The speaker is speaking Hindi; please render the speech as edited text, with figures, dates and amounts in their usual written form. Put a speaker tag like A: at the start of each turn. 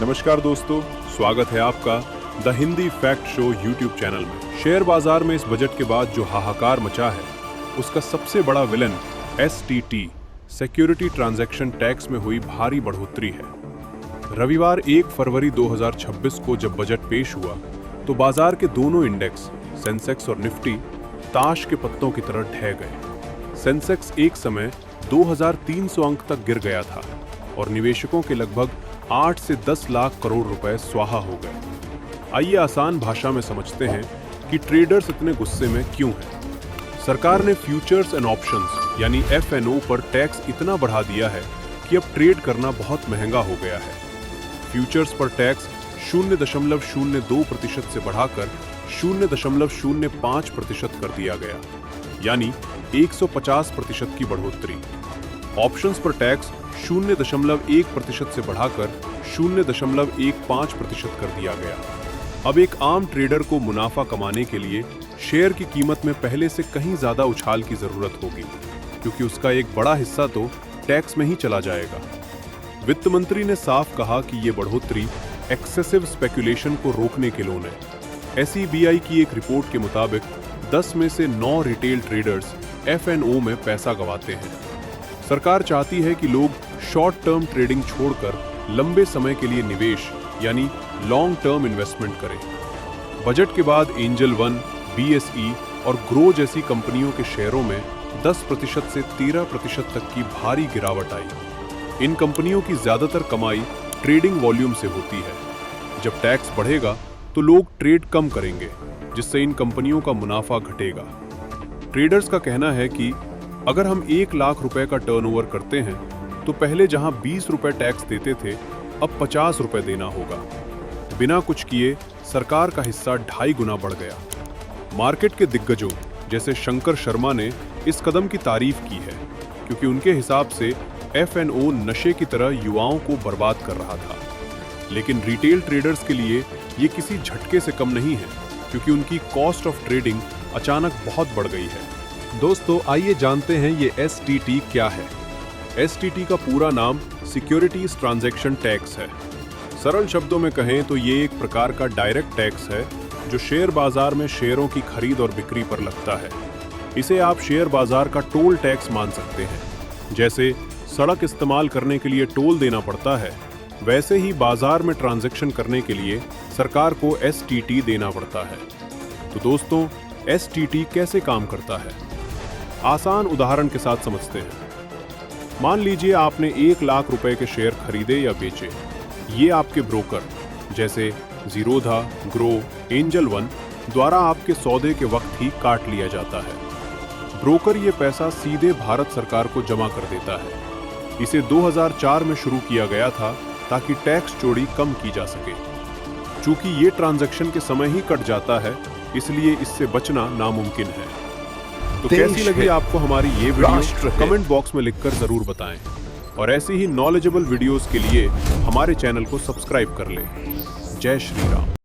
A: नमस्कार दोस्तों, स्वागत है आपका the Hindi fact show YouTube channel में। शेयर बाजार में इस बजट के बाद जो हाहाकार मचा है, उसका सबसे बड़ा villain STT security transaction tax में हुई भारी बढ़ोतरी है। रविवार 1 फरवरी 2026 को जब बजट पेश हुआ तो बाजार के दोनों इंडेक्स सेंसेक्स और निफ्टी ताश के पत्तों की तरह ढह गए। सेंसेक्स एक समय 2300 अंक तक गिर गया था और निवेशकों के लगभग 8 से 10 लाख करोड़ रुपए स्वाहा हो गए। आइए आसान भाषा में समझते हैं कि ट्रेडर्स इतने गुस्से में क्यों हैं। सरकार ने फ्यूचर्स एंड ऑप्शंस यानी FNO पर टैक्स इतना बढ़ा दिया है कि अब ट्रेड करना बहुत महंगा हो गया है। फ्यूचर्स पर टैक्स 0.02% से बढ़ाकर 0.05% कर दिया गया, यानी 150% की बढ़ोतरी। ऑप्शंस पर टैक्स 0.1% से बढ़ाकर 0.15% कर दिया गया। अब एक आम ट्रेडर को मुनाफा कमाने के लिए शेयर की कीमत में पहले से कहीं ज्यादा उछाल की जरूरत होगी, क्योंकि उसका एक बड़ा हिस्सा तो टैक्स में ही चला जाएगा। वित्त मंत्री ने साफ कहा कि ये बढ़ोतरी एक्सेसिव स्पेकुलेशन को रोकने के लिए है। SEBI की एक रिपोर्ट के मुताबिक 10 में से 9 रिटेल ट्रेडर्स FNO में पैसा गंवाते हैं। सरकार चाहती है कि लोग शॉर्ट टर्म ट्रेडिंग छोड़कर लंबे समय के लिए निवेश यानी लॉन्ग टर्म इन्वेस्टमेंट करें। बजट के बाद एंजल वन, BSE और ग्रो जैसी कंपनियों के शेयरों में 10% से 13% तक की भारी गिरावट आई। इन कंपनियों की ज्यादातर कमाई ट्रेडिंग वॉल्यूम से होती है। जब टैक्स बढ़ेगा तो लोग ट्रेड कम करेंगे, जिससे इन कंपनियों का मुनाफा घटेगा। ट्रेडर्स का कहना है कि अगर हम 1 लाख रुपए का टर्नओवर करते हैं तो पहले जहां 20 रुपए टैक्स देते थे, अब 50 रुपए देना होगा। बिना कुछ किए सरकार का हिस्सा 2.5 गुना बढ़ गया। मार्केट के दिग्गजों जैसे शंकर शर्मा ने इस कदम की तारीफ की है, क्योंकि उनके हिसाब से FNO नशे की तरह युवाओं को बर्बाद कर रहा था। लेकिन रिटेल ट्रेडर्स के लिए ये किसी झटके से कम नहीं है, क्योंकि उनकी कॉस्ट ऑफ ट्रेडिंग अचानक बहुत बढ़ गई है। दोस्तों, आइए जानते हैं ये STT क्या है। STT का पूरा नाम सिक्योरिटीज ट्रांजैक्शन टैक्स है। सरल शब्दों में कहें तो ये एक प्रकार का डायरेक्ट टैक्स है जो शेयर बाजार में शेयरों की खरीद और बिक्री पर लगता है। इसे आप शेयर बाजार का टोल टैक्स मान सकते हैं। जैसे सड़क इस्तेमाल करने के लिए टोल देना पड़ता है, वैसे ही बाजार में ट्रांजैक्शन करने के लिए सरकार को STT देना पड़ता है। तो दोस्तों, STT कैसे काम करता है, आसान उदाहरण के साथ समझते हैं। मान लीजिए आपने 1 लाख रुपए के शेयर खरीदे या बेचे। ये आपके ब्रोकर जैसे जीरोधा, ग्रो, एंजल वन द्वारा आपके सौदे के वक्त ही काट लिया जाता है। ब्रोकर ये पैसा सीधे भारत सरकार को जमा कर देता है। इसे 2004 में शुरू किया गया था ताकि टैक्स चोरी कम की जा सके। चूंकि ये ट्रांजैक्शन के समय ही कट जाता है, इसलिए इससे बचना नामुमकिन है। तो कैसी लगी आपको हमारी ये वीडियो, कमेंट बॉक्स में लिखकर जरूर बताएं। और ऐसी ही नॉलेजेबल वीडियोस के लिए हमारे चैनल को सब्सक्राइब कर लें। जय श्री राम।